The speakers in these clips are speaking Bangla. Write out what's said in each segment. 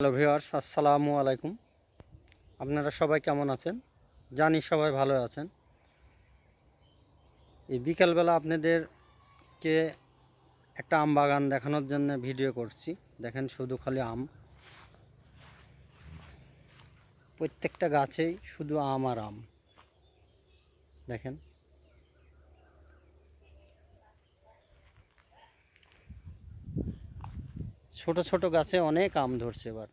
হ্যালো ভিউয়ার্স, আসসালামু আলাইকুম। আপনারা সবাই কেমন আছেন? জানি সবাই ভালো আছেন। এই বিকালবেলা আপনাদেরকে একটা আম বাগান দেখানোর জন্য ভিডিও করছি। দেখেন শুধু খালি আম, প্রত্যেকটা গাছেই শুধু আম আর আম। দেখেন ছোট ছোট গাছে অনেক আম ধরছে। এবার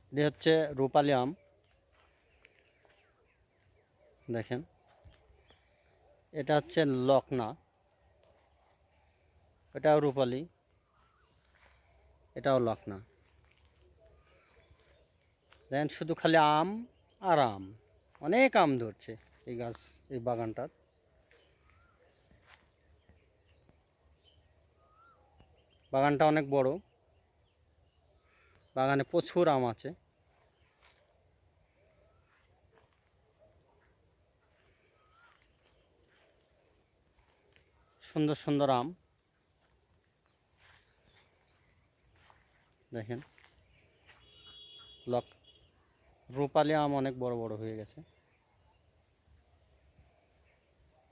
এটি হচ্ছে রূপালি আম। দেখেন এটা হচ্ছে লকনা, এটাও রূপালি, এটাও লকনা। দেখেন শুধু খালি আম আর আম, অনেক আম ধরছে এই গাছ, এই বাগানটার। বাগানটা অনেক বড়, বাগানে প্রচুর আম আছে। সুন্দর সুন্দর আম। দেখেন রূপালি আম অনেক বড় বড় হয়ে গেছে।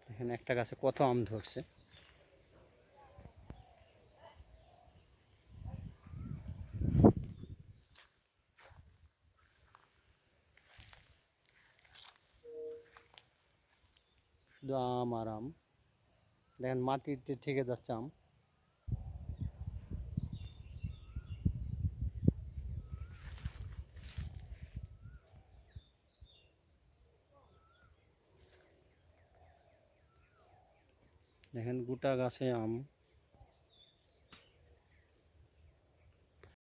দেখেন একটা গাছে কত আম ধরছে। শুধু আম আর আম। দেখেন মাটিতে থেকে যাচ্ছে আম। দেখেন গোটা গাছে আম।